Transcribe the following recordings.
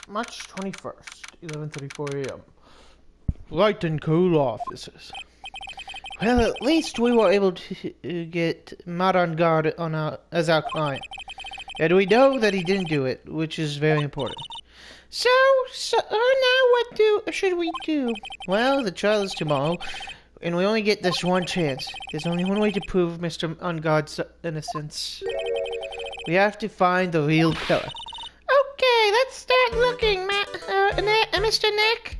March 21st, 11:34 a.m. Wright and Co. offices. Well, at least we were able to get Matt on guard as our client. And we know that he didn't do it, which is very important. So now what should we do? Well, the trial is tomorrow, and we only get this one chance. There's only one way to prove Mr. Unguard's innocence. We have to find the real killer. Okay, let's start looking, Mr. Nick.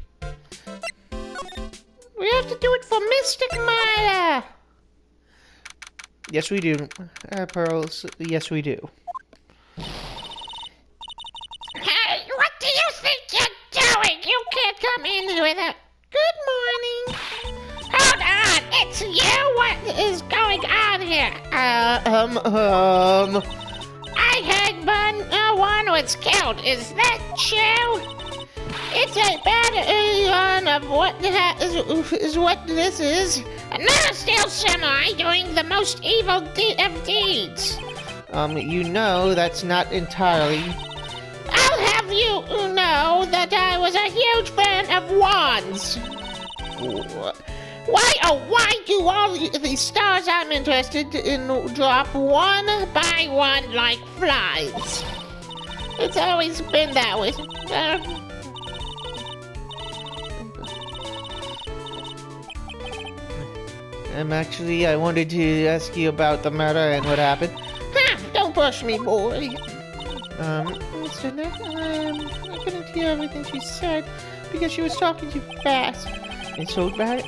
We have to do it for Mystic Maya. Yes, we do. Pearls, yes, we do. Hey, what do you think you're doing? You can't come in without... Good morning. Hold on, it's you? What is going on here? I heard one was killed. Is that true? It's a bad of what is what this is. Another steel samurai doing the most evil of deeds. You know that's not entirely... I'll have you know that I was a huge fan of wands. Why do all these stars I'm interested in drop one by one like flies? It's always been that way. Actually, I wanted to ask you about the murder and what happened. Don't push me, boy. Mr. Nick, I couldn't hear everything she said because she was talking too fast. It's so bad.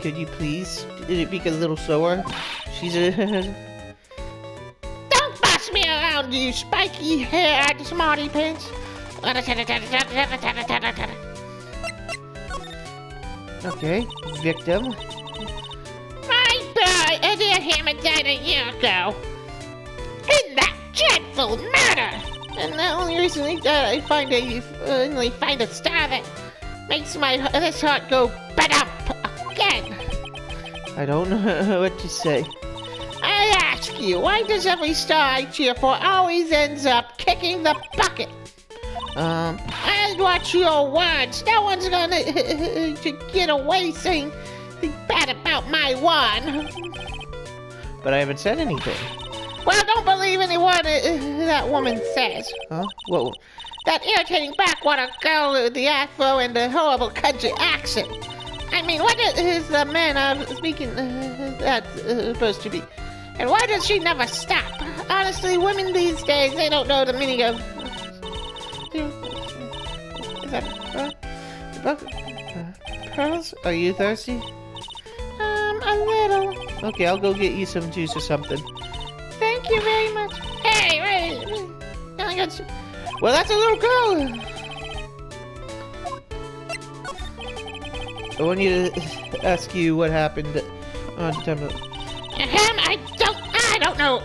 Could you please speak a little slower? She's a... Don't boss me around, you spiky-haired smarty pants. Okay, victim. My dear Hammond died a year ago. In that dreadful murder. And the only reason that I finally find a star that makes this heart go ba-dump again. I don't know what to say. I ask you, why does every star I cheer for always ends up kicking the bucket? And watch your words. No one's gonna to get away saying bad about my one. But I haven't said anything. Well, don't believe any word that woman says. Huh? Whoa. That irritating backwater girl with the afro and the horrible country accent. I mean, what is the man speaking that's supposed to be? And why does she never stop? Honestly, women these days, they don't know the meaning of... Is that pearls? Are you thirsty? A little. Okay, I'll go get you some juice or something. Thank you very much. Hey, wait. Well, that's a little girl. I want you to ask you what happened on September. I don't know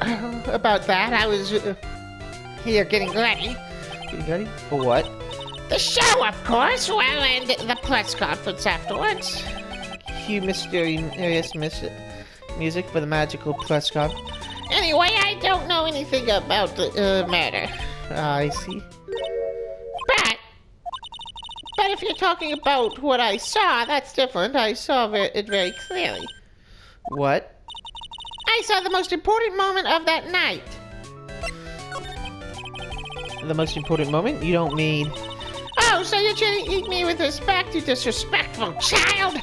about that. I was here getting ready. Getting ready? For what? The show, of course. Well, and the press conference afterwards. Cue mysterious music for the magical press conference. Anyway, I don't know anything about the murder. I see. But if you're talking about what I saw, that's different. I saw it very clearly. What? I saw the most important moment of that night. The most important moment? You don't mean... Oh, so you're treating me with respect, you disrespectful child?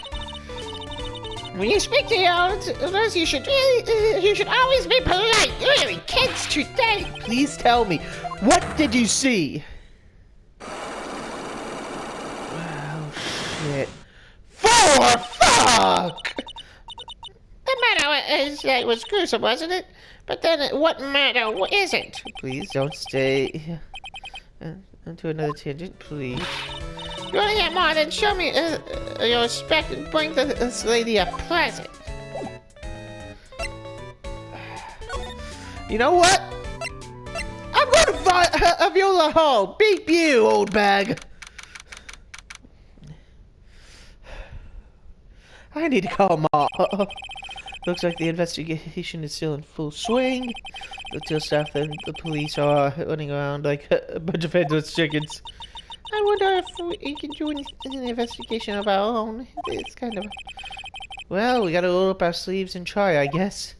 When you speak to your elders, you should always be polite. Really, kids today. Please tell me, what did you see? Oh, shit. For fuck! The matter is, it was gruesome, wasn't it? But then, what matter isn't? Please don't stay into another tangent, please. You want to get more, then show me your respect and bring this lady a present. You know what? I'm going to find a Viola Hall. Beep you, old bag. I need to call Mom. Looks like the investigation is still in full swing. The tail staff and the police are running around like a bunch of headless chickens. I wonder if we can do an investigation of our own. It's kind of... Well, we gotta roll up our sleeves and try, I guess.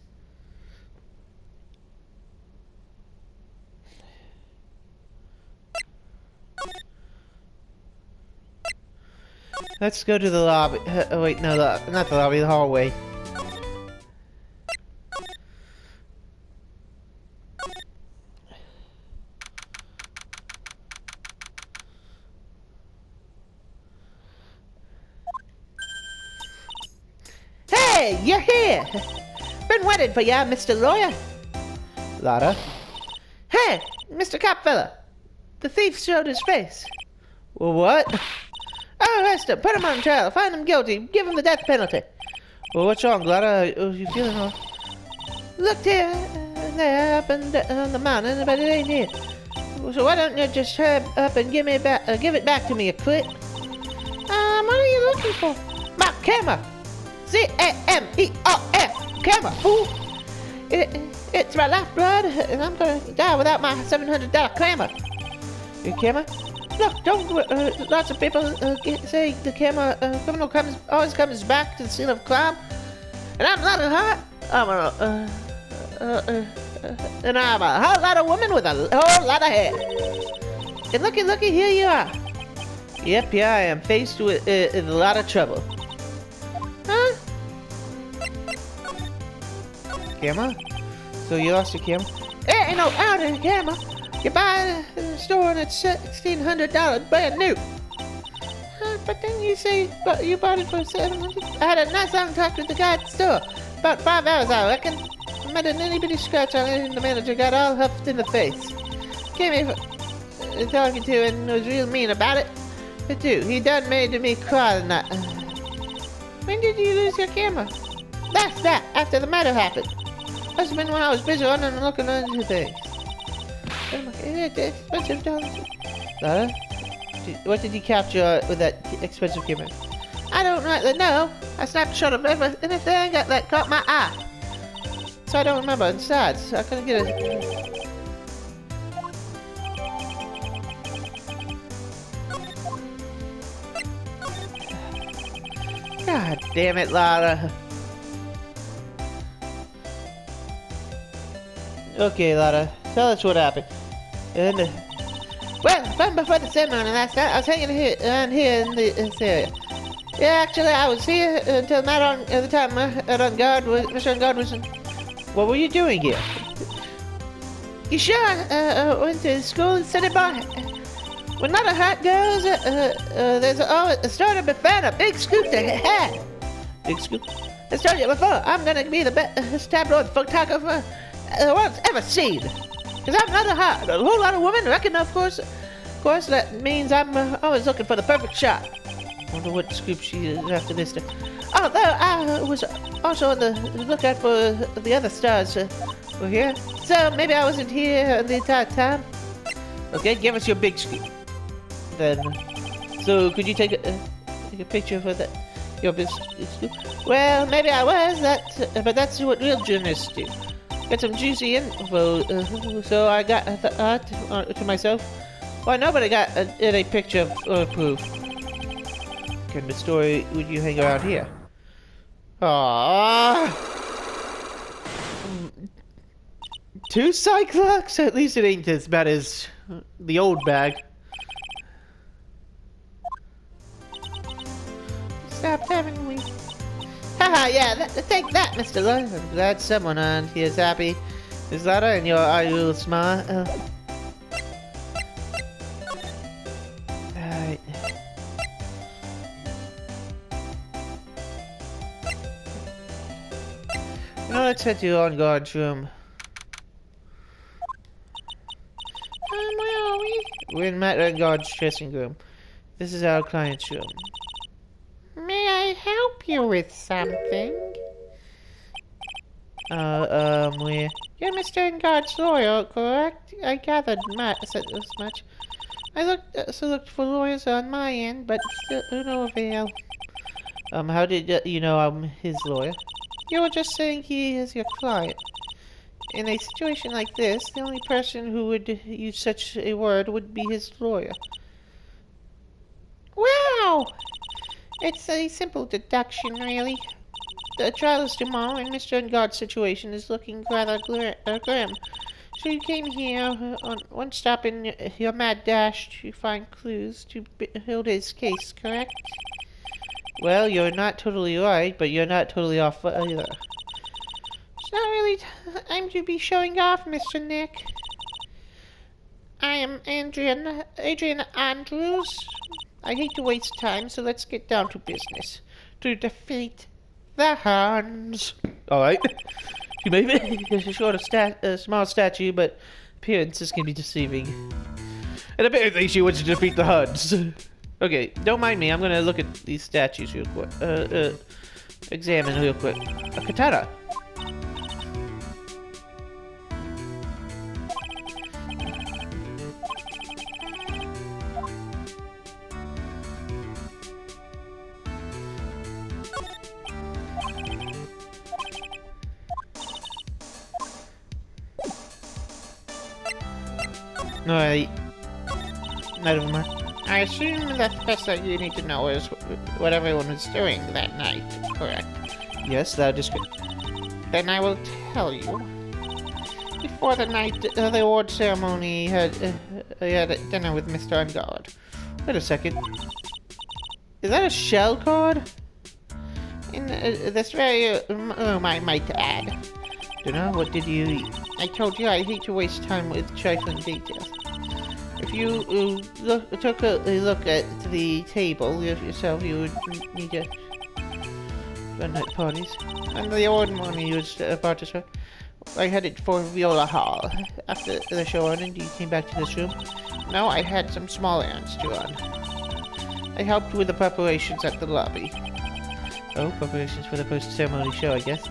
Let's go to the lobby. Oh wait, no, not the lobby, the hallway. Hey, you're here! Been waiting for ya, Mr. Lawyer. Lara? Hey, Mr. Cop fella. The thief showed his face. Well, what? Oh, arrest him, put him on trial, find him guilty, give him the death penalty. Well, what's wrong, Lara? Are you feeling all... Looked here and there, up and on the mountain, but it ain't here. So why don't you just hurry up and give it back to me, you quit? What are you looking for? My camera! C-A-M-E-R-A! Camera, fool! It's my lifeblood, and I'm gonna die without my $700 camera. Your camera? Look, don't, lots of people say the criminal always comes back to the scene of crime. And I'm not a hot, and I'm a hot lot of woman with a whole lot of hair. And looky, here you are. Yep, here I am, faced with a lot of trouble. Huh? Camera? So you lost your camera? There ain't no out in the camera. You buy it in the store and it's $1,600 brand new. But then you say you bought it for $700. I had a nice long talk with the guy at the store. About 5 hours, I reckon. I made an itty bitty scratch on it and the manager got all huffed in the face. Came here talking to and was real mean about it. But dude, he done made me cry the night. When did you lose your camera? That's that, after the matter happened. Must have been when I was busy running and looking into things. Expensive dollars. Lara? What did you capture with that expensive camera? I don't rightly know. I snapped a shot of everything that caught my eye. So I don't remember. And besides, I couldn't get it. God damn it, Lara. Okay, Lara. Tell us what happened. And, well, right before the ceremony last night, I was hanging here in this area. Yeah, actually, I was here until the time Mr. Guard was in... What were you doing here? You sure? I went to school and studied by. When not a hat goes, there's always a starter before a big scoop to have. Big scoop? I told you before, I'm gonna be the best tabloid photographer the world's ever seen. Cause I'm not a whole lot of women reckon, of course that means I'm always looking for the perfect shot. Wonder what scoop she is after this time. Although I was also on the lookout for the other stars were here. So maybe I wasn't here the entire time. Okay, give us your big scoop. Then, so could you take a picture for that? Your big scoop? Well, maybe I was but that's what real journalists do. Get some juicy info, so I thought to myself, why nobody got a picture of proof? What kind of story would you hang around here? Aww. 2 Cyclops? At least it ain't as bad as the old bag. Stop having me. Haha, yeah, take that, Mr. Lloyd. I'm glad someone on here is happy. Is that and are you smart? Alright. Now let's head to on guard's room. Where are we? We're in Matt on guard's dressing room. This is our client's room. May I help you with something? Where? You're Mr. Engard's lawyer, correct? I gathered Matt said as much. I looked for lawyers on my end, but still no avail. How did you know I'm his lawyer? You were just saying he is your client. In a situation like this, the only person who would use such a word would be his lawyer. Wow! It's a simple deduction, really. The trial is tomorrow, and Mr. Ungard's situation is looking rather grim. So you came here on one stop in your mad dash to find clues to build his case, correct? Well, you're not totally right, but you're not totally off either. It's not really time to be showing off, Mr. Nick. I am Adrian Andrews. I hate to waste time, so let's get down to business. To defeat the Huns. Alright. She may be short of small statue, but appearances can be deceiving. And apparently she wants to defeat the Huns. Okay, don't mind me. I'm gonna look at these statues real quick. Examine real quick. A katana. Alright. Never mind. I assume that the best that you need to know is what everyone was doing that night, correct? Yes, that is good. Then I will tell you. Before the night, the award ceremony, I had a dinner with Mr. Ungard. Wait a second. Is that a shell card? In this very room, I might add. Dunno, what did you eat? I told you I hate to waste time with trifling details. If you took a look at the table yourself, you would need to run night parties. And the award money was about to start. I headed for Viola Hall. After the show ended, you came back to this room. No, I had some small errands to run. I helped with the preparations at the lobby. Oh, preparations for the post-ceremony show, I guess.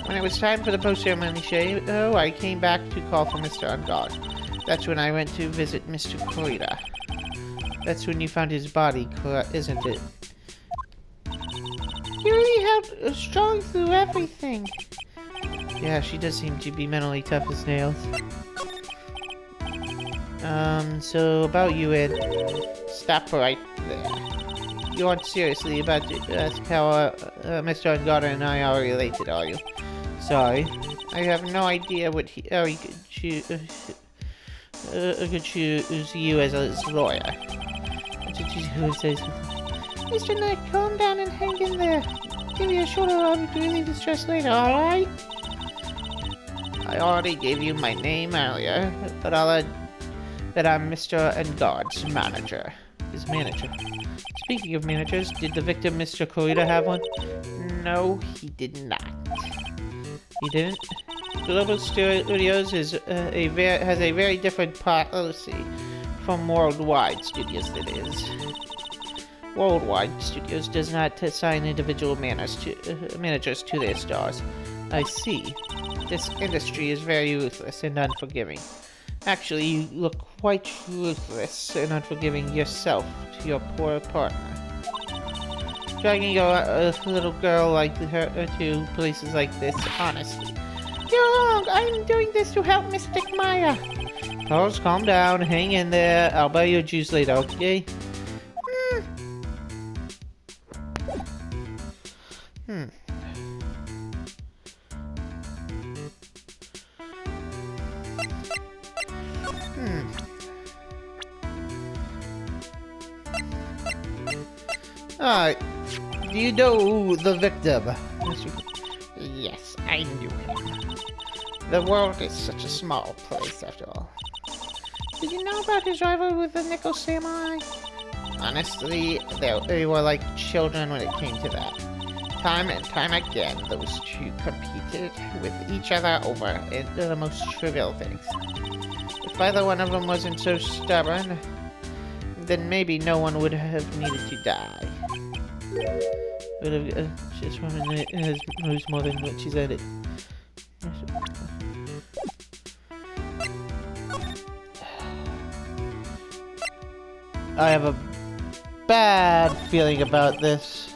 When it was time for the post-ceremony show, I came back to call for Mr. Ungard. That's when I went to visit Mr. Koida. That's when you found his body, isn't it? He really held strong through everything. Yeah, she does seem to be mentally tough as nails. So about you, Ed. Stop right there. You aren't seriously about to ask how Mr. Ungard and I are related, are you? Sorry. I have no idea how he could choose you as his lawyer. Mr. Knight, calm down and hang in there. Give you a shoulder rub to relieve the stress later, alright? I already gave you my name earlier, but I'll add that I'm Mr. Ungard's manager. His manager? Speaking of managers, did the victim, Mr. Koida, have one? No, he did not. He didn't? Global Studios has a very different policy from Worldwide Studios, that is. Worldwide Studios does not assign individual managers to their stars. I see. This industry is very ruthless and unforgiving. Actually, you look quite ruthless and unforgiving yourself to your poor partner. Dragging a little girl like her to places like this, honestly. You're wrong! I'm doing this to help Mystic Maya! Carlos, calm down, hang in there. I'll buy you a juice later, okay? Alright. Do you know the victim? Yes, I knew him. The world is such a small place, after all. Did you know about his rivalry with the Nickel Samurai? Honestly, they were like children when it came to that. Time and time again, those two competed with each other over the most trivial things. If either one of them wasn't so stubborn, then maybe no one would have needed to die. This woman knows more than what she said it. I have a bad feeling about this.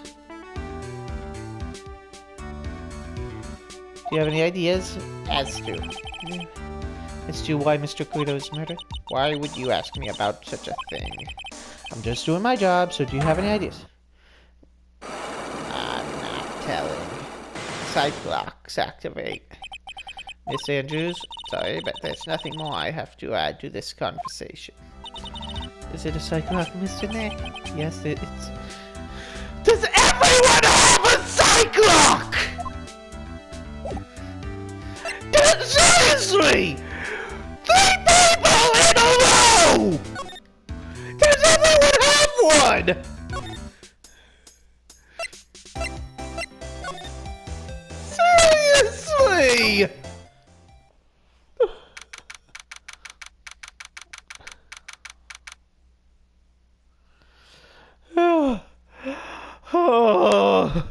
Do you have any ideas? As to Why Mr. Koida was murdered? Why would you ask me about such a thing? I'm just doing my job, so do you have any ideas? I'm not telling. Cyclox activate. Miss Andrews, sorry, but there's nothing more I have to add to this conversation. Is it a Cyclops, Mr. Nick? Yes, it's... Does everyone have a Cyclops? Seriously! 3 people in a row! Does everyone have one? Seriously! Oh.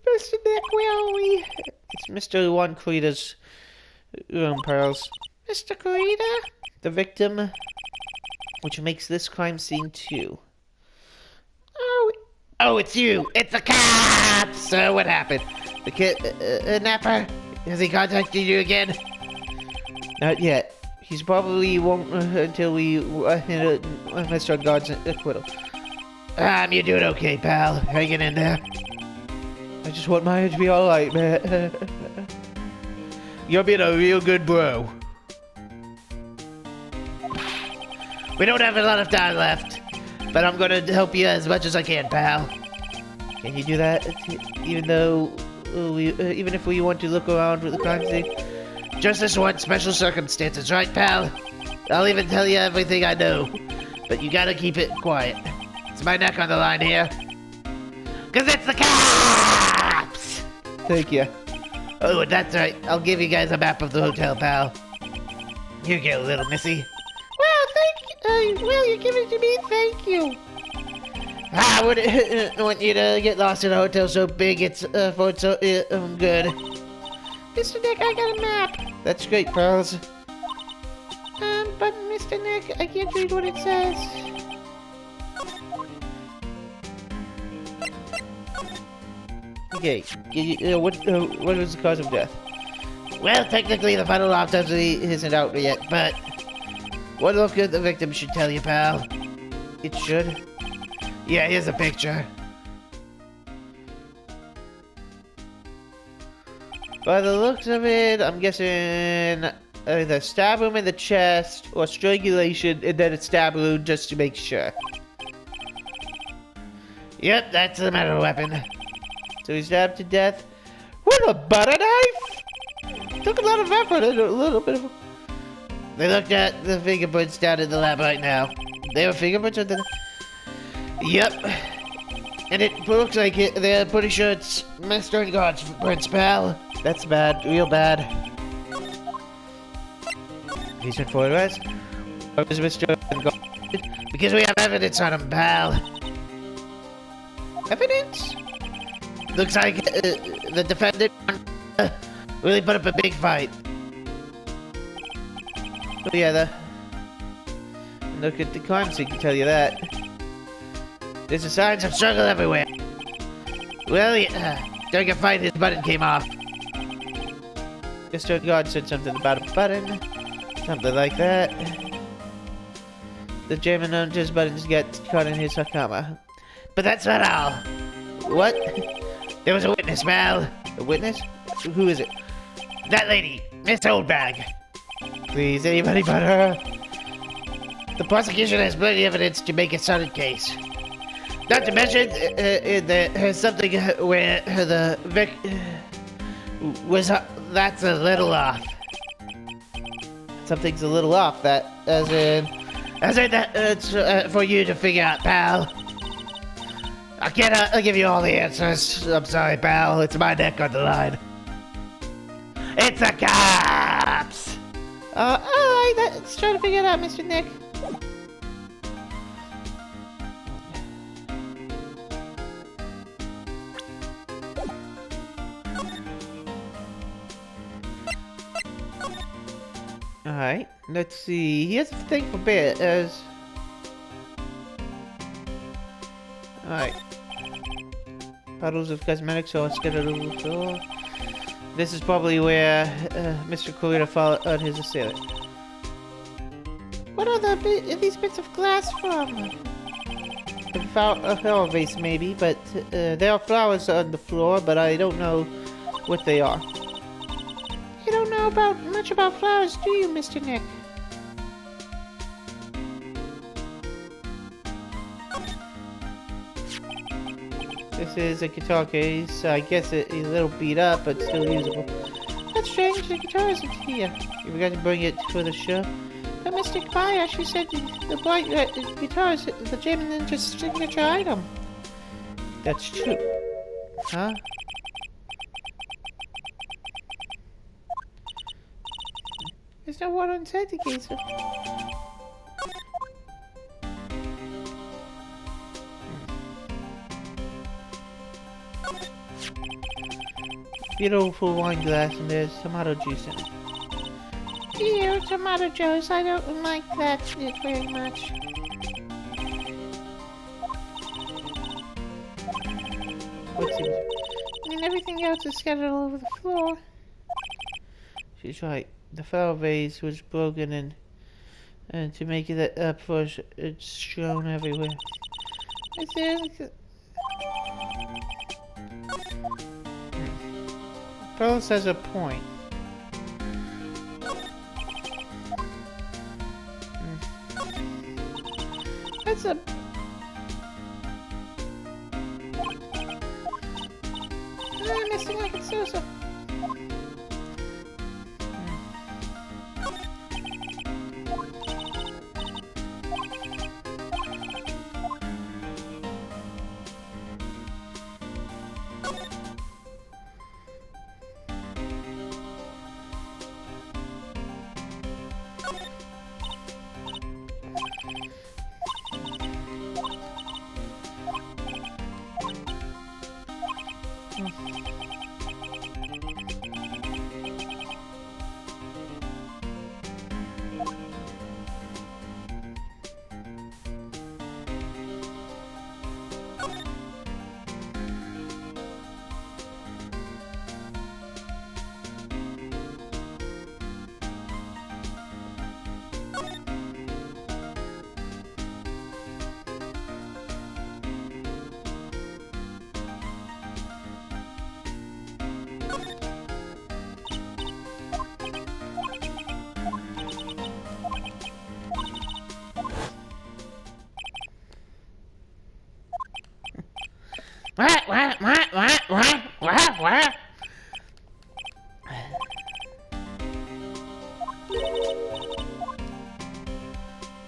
Mr. Nick, where are we? It's Mr. Juan Corita's room, Pearls. Mr. Corita? The victim, which makes this crime scene too. Oh, it's you! It's the cops! So what happened? The kid, Napper? Has he contacted you again? Not yet. He's probably won't until we hit Mr. God's acquittal. You're doing okay, pal. Hanging in there. I just want Maya to be alright, man. You're being a real good bro. We don't have a lot of time left, but I'm gonna help you as much as I can, pal. Can you do that? Even though even if we want to look around with the crime scene? Just this one special circumstances, right, pal? I'll even tell you everything I know, but you gotta keep it quiet. It's my neck on the line here. 'Cause it's the cops! Thank you. Oh, that's right. I'll give you guys a map of the hotel, pal. Here you go, little missy. Well, thank you. Well, you're giving it to me. Thank you. I wouldn't want you to get lost in a hotel so big it's so good. Mr. Nick, I got a map. That's great, pals. But Mr. Nick, I can't read what it says. Okay, what was the cause of death? Well, technically the final autopsy isn't out yet, but one look at the victim should tell you, pal. It should. Yeah, here's a picture. By the looks of it, I'm guessing either stab him in the chest or strangulation and then a stab wound just to make sure. Yep, that's the metal weapon. So he's stabbed to death with a butter knife? Took a lot of effort and a little bit of... They looked at the fingerprints down in the lab right now. They were fingerprints on the... Yep. And it looks like it, they're pretty sure it's Mr. God's prints, pal. That's bad, real bad. He's been for arrest? Or is Mr. God? Because we have evidence on him, pal. Evidence? Looks like the defendant really put up a big fight. Oh yeah, look at the crime scene can tell you that. There's signs of struggle everywhere. Well, during a fight, his button came off. Mr. God said something about a button. Something like that. The German on his buttons get caught in his hakama. But that's not all. What? There was a witness, pal. A witness? Who is it? That lady, Miss Oldbag. Please, anybody but her. The prosecution has plenty of evidence to make a solid case. Not to mention, there's something where the Vic was that's a little off. Something's a little off. That, as in that it's for you to figure out, pal. I can't give you all the answers. I'm sorry, pal. It's my neck on the line. It's the cops. Alright, let's try to figure it out, Mr. Nick. Alright, let's see. Here's the thing for bit as... Alright. Puddles of cosmetics are scattered over the floor. This is probably where Mr. Corita followed his assailant. What are these bits of glass from? A flower vase, maybe, but there are flowers on the floor, but I don't know what they are. You don't know much about flowers, do you, Mr. Nick? This is a guitar case. I guess it's a little beat up, but still usable. That's strange, the guitar isn't here. You forgot to bring it for the show? But Mr. Kai actually said the black guitar is the Jam Ninja's signature item. That's true. Huh? There's no water inside the case. Beautiful wine glass, and there's tomato juice in it. Ew, tomato juice. I don't like that very much. What's it? And everything else is scattered all over the floor. She's right. The flower vase was broken, and to make it up for us, it's strewn everywhere. Is there anything? Fellas has a point. That's a... I'm missing like it's so. What?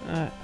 Alright.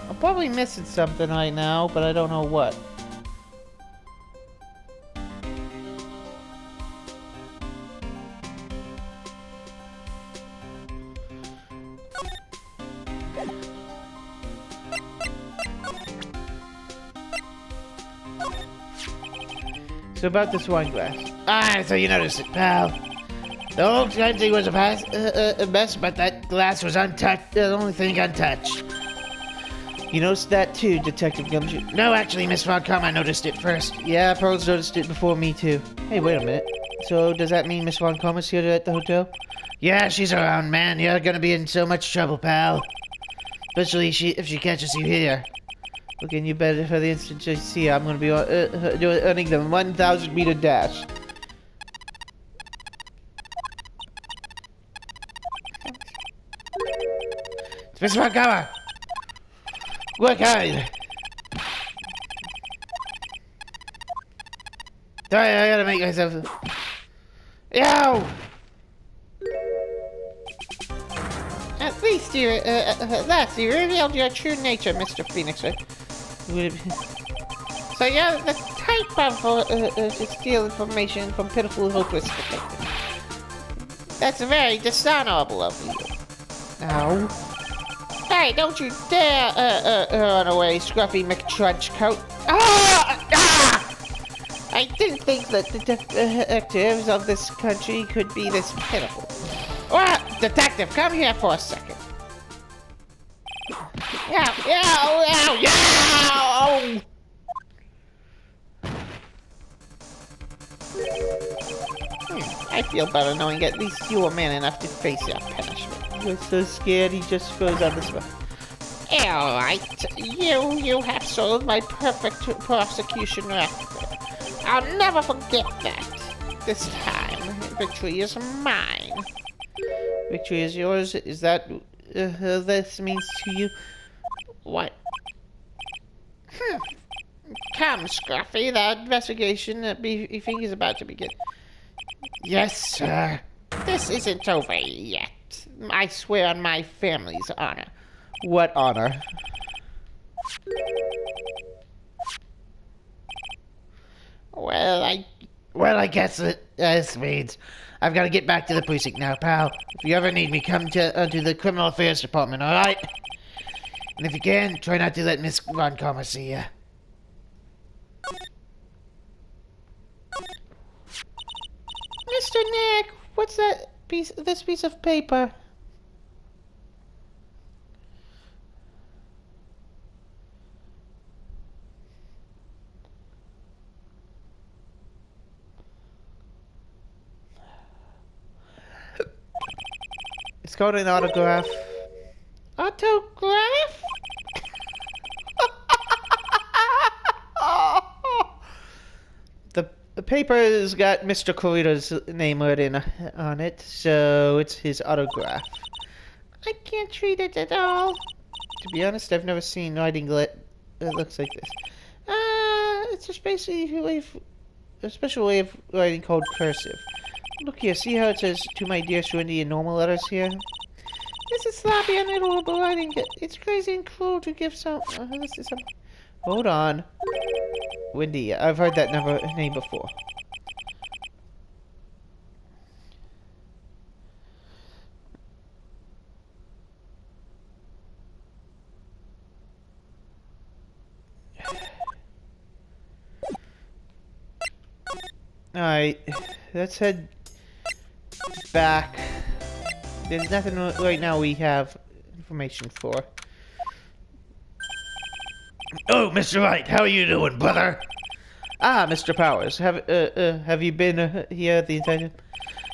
I'm probably missing something right now, but I don't know what. So about this wine glass. Ah, so you noticed it, pal. The whole country was a mess, but that glass was untouched. The only thing untouched. You noticed that too, Detective Gumshoe? No, actually, Miss Vodcom, I noticed it first. Yeah, Pearls noticed it before me too. Hey, wait a minute. So does that mean Miss Von is here at the hotel? Yeah, she's around, man. You're gonna be in so much trouble, pal. Especially if she catches you here. Okay, and you better for the instant you see her, I'm gonna be earning the 1,000-meter dash. It's Miss Vodcom! Work hard! Sorry, I gotta make myself... Yow! At least you, you revealed your true nature, Mr. Phoenix. Right? So you're the type of to steal information from pitiful, hopeless detectives. That's very dishonorable of you. Ow. Hey, don't you dare run away, Scruffy McTrenchcoat. Ah! I didn't think that the detectives of this country could be this pitiful. Well, detective, come here for a second. Yow! I feel better knowing at least you were man enough to face your punishment. You're so scared he just throws out the spot. Alright, you have sold my perfect prosecution record. I'll never forget that. This time, victory is mine. Victory is yours? Is that this means to you? What? Come, Scruffy, the investigation at Beefing is about to begin. Yes, sir. This isn't over yet. I swear on my family's honor. What honor? Well, I guess this means I've got to get back to the precinct now, pal. If you ever need me, come to the Criminal Affairs Department, alright? And if you can, try not to let Miss Von Karma see ya. Mr. Nick, what's this piece of paper? It's called an autograph. Autograph? The paper's got Mr. Corito's name written on it, so it's his autograph. I can't read it at all. To be honest, I've never seen writing that looks like this. It's a special way of writing called cursive. Look here, see how it says, "To my dear Swindy" in normal letters here? This is sloppy and unreadable writing. It's crazy and cruel to give some... Hold on. Wendy, I've heard that name before. Alright, let's head back. There's nothing right now we have information for. Oh, Mr. Wright, how are you doing, brother? Ah, Mr. Powers, have you been here the entire time?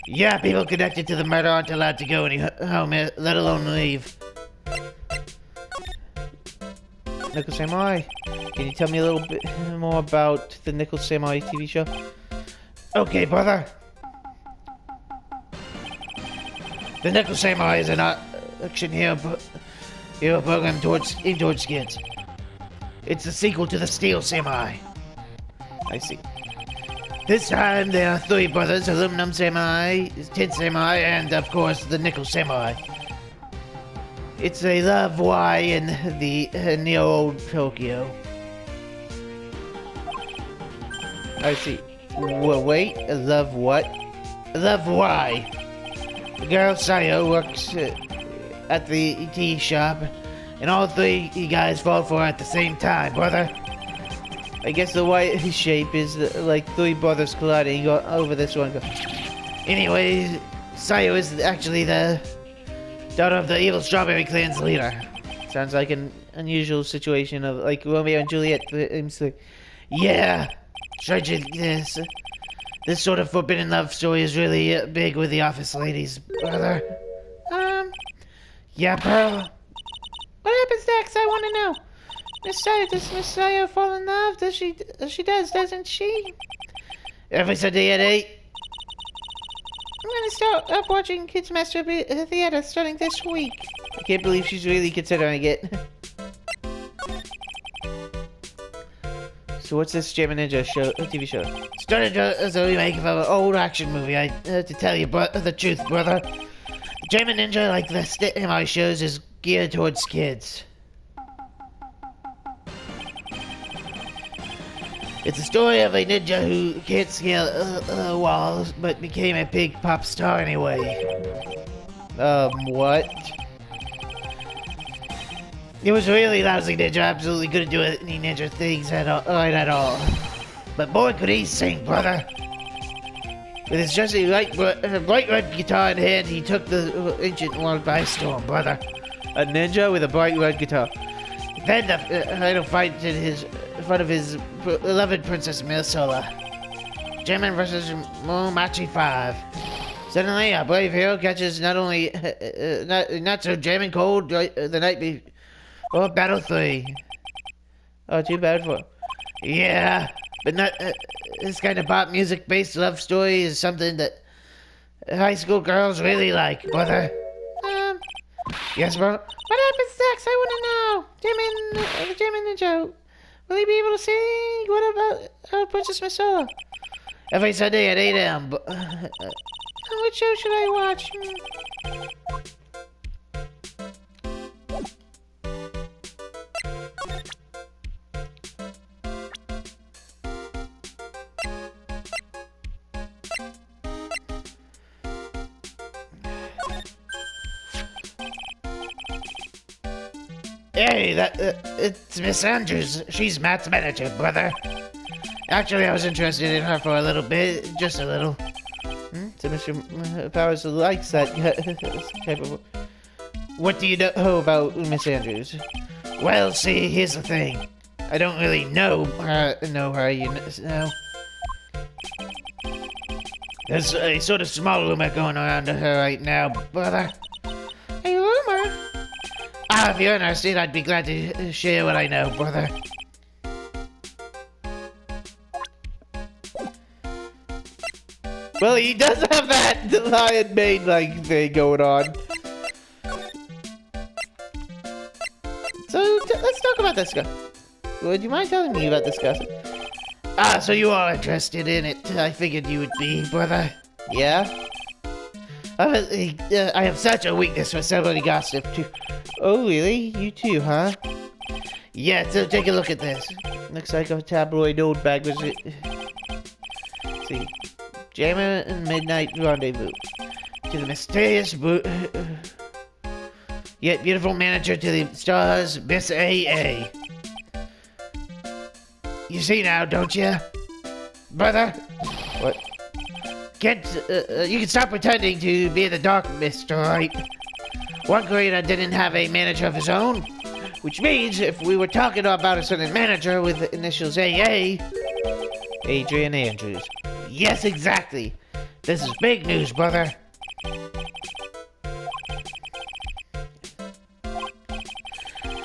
Yeah, people connected to the murder aren't allowed to go any home, let alone leave. Nickel Samurai, can you tell me a little bit more about the Nickel Samurai TV show? Okay, brother. The Nickel Samurai is an action hero program aimed towards kids. It's the sequel to the Steel Samurai. I see. This time there are three brothers: Aluminum Samurai, Tin Samurai, and of course the Nickel Samurai. It's a love why in the neo Tokyo. I see. Well, wait, love what? Love why? The girl Sayo works at the tea shop, and all three guys fall for her at the same time, brother. I guess the white shape is like three brothers colliding over this one. Anyways, Sayo is actually the daughter of the evil Strawberry Clan's leader. Sounds like an unusual situation of like Romeo and Juliet. Yeah, this sort of forbidden love story is really big with the office ladies, brother. Yeah, Pearl. What happens next? I want to know. Does Miss Sayo fall in love? She does, doesn't she? Every Sunday at 8. I'm gonna start up watching Kids Master Theater starting this week. I can't believe she's really considering it. So what's this Jammin' Ninja TV show? Started as a remake of an old action movie. I have to tell you the truth, brother. German Ninja, like the name always shows, is geared towards kids. It's a story of a ninja who can't scale walls, but became a big pop star anyway. What? He was a really lousy ninja, absolutely couldn't do any ninja things at all. But boy, could he sing, brother. With his trusty bright red guitar in hand, he took the ancient world by storm, brother. A ninja with a bright red guitar. Then the final fight in front of his beloved Princess Milsola. German versus Mumachi 5. Suddenly, our brave hero catches not only not so German cold the night before Battle 3. Oh, too bad for. Yeah, but not this kind of pop music-based love story is something that high school girls really like, brother. Yes, bro? What happens next? I want to know. The German Ninja. Will he be able to sing? What about Princess Marcella? Every Sunday at 8 a.m. What show should I watch? Hey, it's Miss Andrews. She's Matt's manager, brother. Actually, I was interested in her for a little bit, just a little. So Mr. Powers likes that type of. What do you know about Miss Andrews? Well, see, here's the thing. I don't really know her, you know. There's a sort of small rumor going around her right now, brother. A rumor? If you're interested, I'd be glad to share what I know, brother. Well, he does have that lion mane like thing going on. So let's talk about this guy. Would you mind telling me about this guy? So you are interested in it. I figured you would be, brother. Yeah? I have such a weakness for celebrity gossip, too. Oh, really? You too, huh? Yeah, so take a look at this. Looks like a tabloid old bag was it? Let's see. Jammer and Midnight Rendezvous. To the mysterious yet beautiful manager to the stars, Miss A.A. You see now, don't you? Brother? What? You can stop pretending to be in the dark, Mr. Wright. One creator didn't have a manager of his own, which means if we were talking about a certain manager with the initials AA... Adrian Andrews. Yes, exactly. This is big news, brother.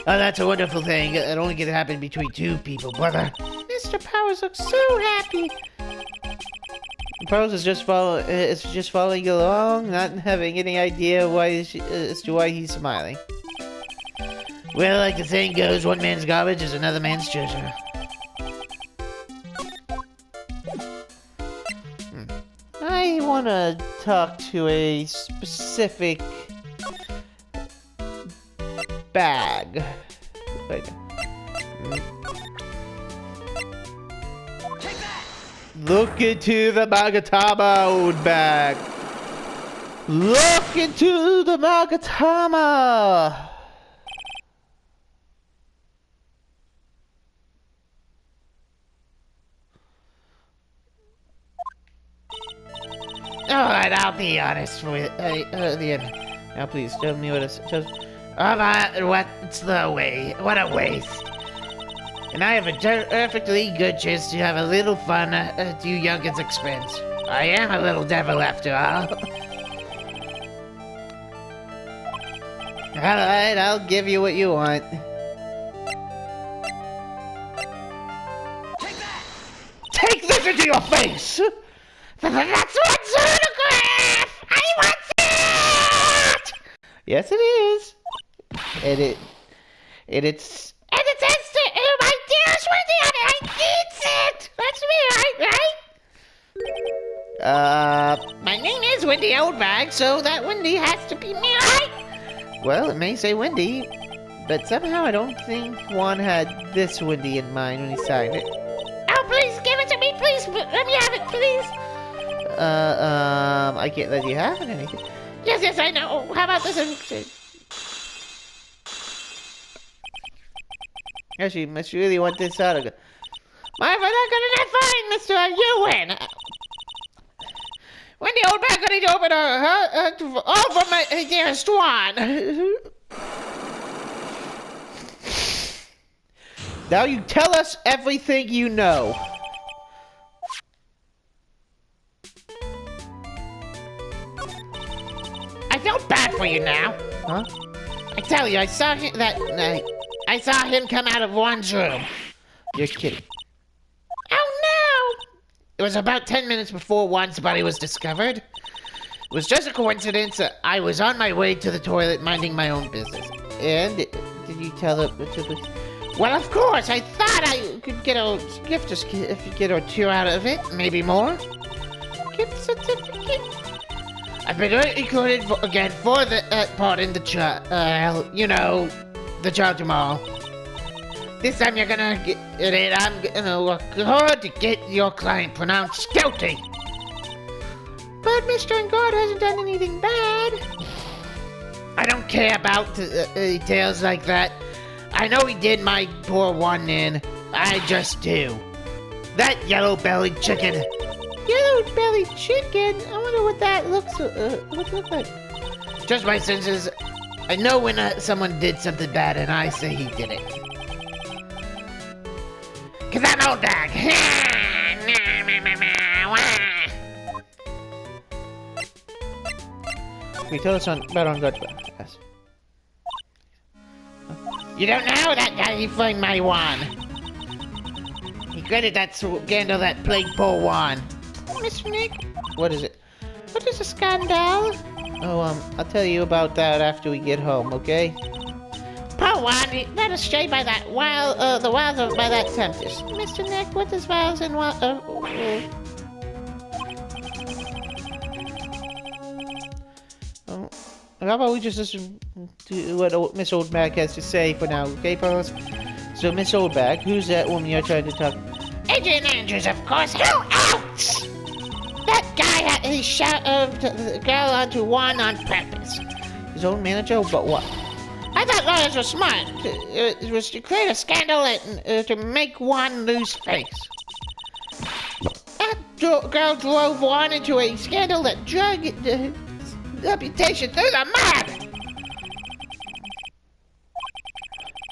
Oh, that's a wonderful thing. It only can happen between two people, brother. Mr. Powers looks so happy. Powers is just following along, not having any idea as to why he's smiling. Well, like the saying goes, one man's garbage is another man's treasure. I want to talk to a specific bag. Wait. Look into the Magatama, old bag. Look into the Magatama. Alright, I'll be honest with you. Now please tell me what it's just. What's the way? What a waste. And I have a perfectly good chance to have a little fun at you youngins' expense. I am a little devil after all. Alright, I'll give you what you want. Take that! Take this into your face! That's one photograph! I want it! Yes, it is. And it's... And it says to my dearest Wendy on it, I need it! That's me, right? My name is Windy Oldbag, so that Windy has to be me, right? Well, it may say Windy, but somehow I don't think Juan had this Windy in mind when he signed it. Oh, please, give it to me, please. Let me have it, please. I can't let you have it or anything. Yes, I know. How about this? Actually, must you really want this autograph? My fine, mister. You win. Wendy Oldbag going to open her all for my dearest Juan. Now you tell us everything you know. I feel bad for you now. Huh? I tell you, I saw him that night. I saw him come out of Juan's room. You're kidding. Oh no! It was about 10 minutes before Juan's body was discovered. It was just a coincidence that I was on my way to the toilet minding my own business. And did you tell him to... Well, of course, I thought I could get a gift certificate or two out of it, maybe more. Gift certificate? I've been recorded again for the part in the trial, you know, the trial tomorrow. This time you're gonna get it. I'm gonna work hard to get your client pronounced guilty. But Mr. Engard hasn't done anything bad. I don't care about details like that. I know he did my poor one in. I just do. That yellow-bellied chicken. Yellow-bellied chicken? I wonder what that looks like. Just my senses. I know when someone did something bad and I say he did it. Cause I'm old dog. Can you tell us about on God's yes. You don't know that guy he flung my wand. He created that scandal that plagued poor Juan. Mr. Nick? What is it? What is a scandal? Oh, I'll tell you about that after we get home, okay? Poor Juan, he led astray by that the wiles of by that temptress. Mr. Nick, what is wiles and How about we just listen to what Miss Oldbag has to say for now, okay, fellas? So, Miss Oldbag, who's that woman you're trying to talk? Adrian Andrews, of course. Who else? That guy, he shoved the girl onto Juan on purpose. His own manager, but what? I thought lawyers were smart. It was to create a scandal and to make Juan lose face. That girl drove Juan into a scandal that dragged reputation through the mud.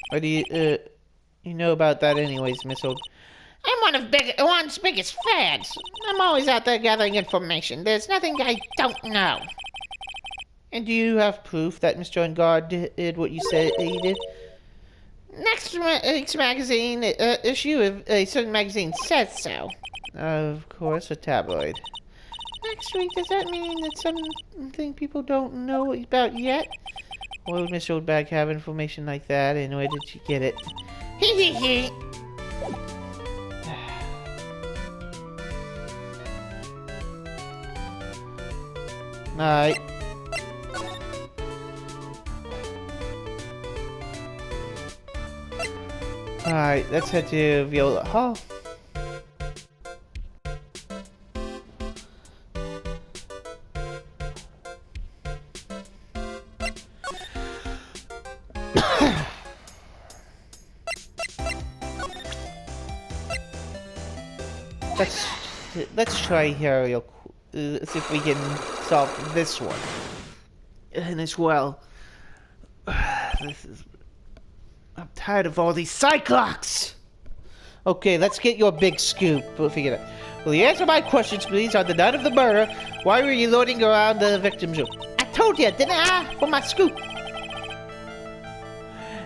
What do you know about that anyways, Miss Old? I'm one of Juan's biggest fans. I'm always out there gathering information. There's nothing I don't know. And do you have proof that Mr. Engard did what you said he did? Next week's magazine issue of a certain magazine says so. Of course, a tabloid. Next week, does that mean that something people don't know about yet? Why would Miss Oldbag have information like that, and where did she get it? Hee hee hee. Alright. Alright, let's head to Viola Hall. Let's try here real quick. See if we can solve this one. And as well, I'm tired of all these Cyclops! Okay, let's get your big scoop. We'll figure it out. Will you answer my questions, please? On the night of the murder, why were you loading around the victim's room? I told you, didn't I? For my scoop.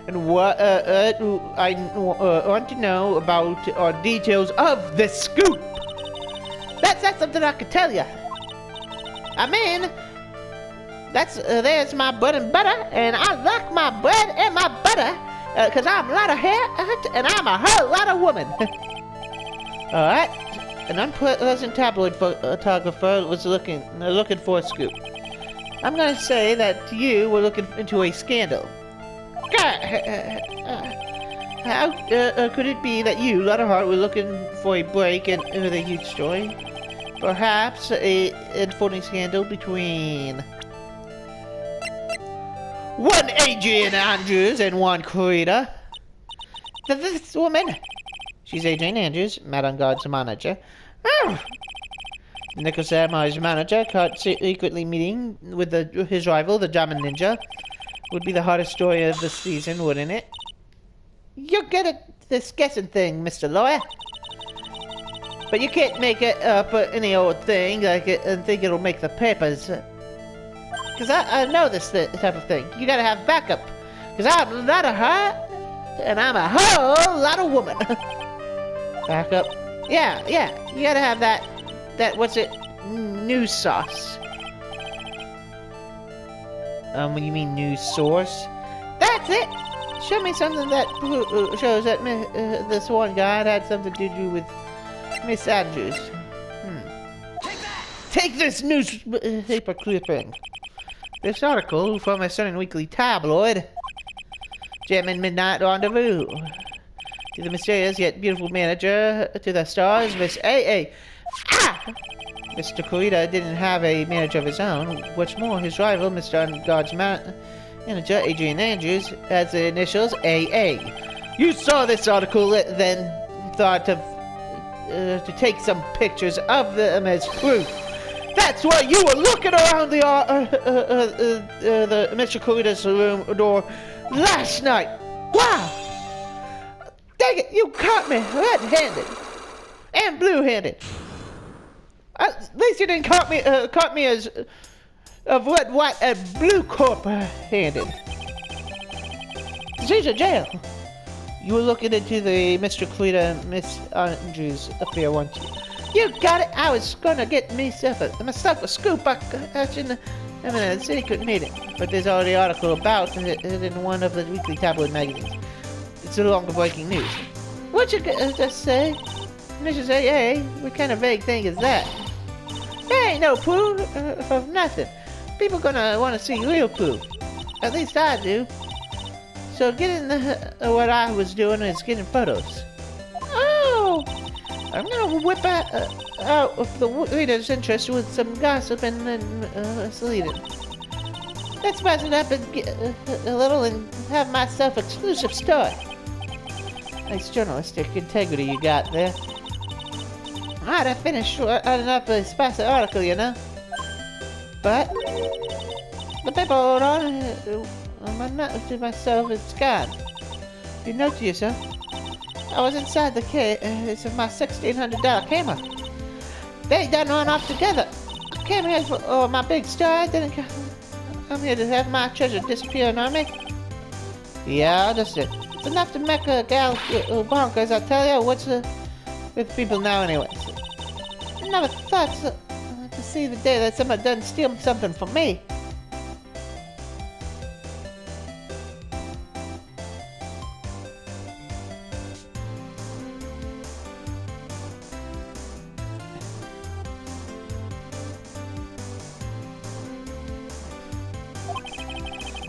And what I want to know about details of this scoop. That's not something I could tell you. I mean, there's my bread and butter, and I like my bread and my butter, because I'm a lot of hair, and I'm a whole lot of woman. Alright, An unpleasant tabloid photographer was looking for a scoop. I'm gonna say that you were looking into a scandal. How could it be that you, Lutterheart, were looking for a break with a huge story? Perhaps a unfolding scandal between one Adrian Andrews and one Corita. This woman, she's Adrian Andrews, Madame Guard's manager. Oh. Nicholas Samuel's manager, caught secretly meeting with his rival, the Diamond Ninja. Would be the hottest story of the season, wouldn't it? You're good at this guessing thing, Mr. Lawyer. But you can't make it up any old thing like it and think it'll make the papers. Because I know this type of thing. You gotta have backup. Because I'm not a heart, and I'm a whole lot of woman. Backup? Yeah. You gotta have that, what's it? News sauce. What you mean news source? That's it! Show me something that shows that this one guy had something to do with Miss Andrews. Take this newspaper clipping. This article from a certain weekly tabloid. German Midnight Rendezvous. To the mysterious yet beautiful manager to the stars, Miss A.A. Ah! Mr. Corita didn't have a manager of his own. What's more, his rival, Mr. Unguard's manager, Adrian Andrews, has the initials A.A. You saw this article, then thought of to take some pictures of them as proof. That's why you were looking around the Mr. Corita's room door last night. Wow! Dang it, you caught me red-handed and blue-handed. At least you didn't caught me as of red, white, and blue corp-handed. She's in jail. You were looking into the Mr. Corita and Miss Andrews affair, weren't you? You got it. I was gonna get myself a scoop. I in a secret meeting, but there's already an article about it in one of the weekly tabloid magazines. It's no longer breaking news. What you just say, Mrs. A.A.? What kind of vague thing is that? There ain't no proof of nothing. People gonna want to see real proof. At least I do. So getting what I was doing is getting photos. Oh! I'm gonna whip out of the reader's interest with some gossip and misleading. Let's spice it up and get a little and have myself exclusive story. Nice journalistic integrity you got there. Alright, I finished writing up a spicy article, you know. But the paper hold on. My note to myself, it's gone. You note to yourself. I was inside the case of my $1,600 camera. They done run off together. I came here for my big star. I didn't come here to have my treasure disappear on me. Yeah, that's it. It's enough to make a gal bonkers, I tell you. What's with people now, anyways? I never thought to see the day that somebody done steal something from me.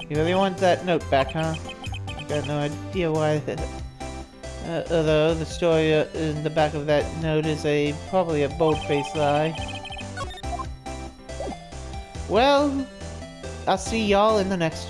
You really want that note back, huh? I got no idea why. Although the story in the back of that note is probably a bold-faced lie. Well, I'll see y'all in the next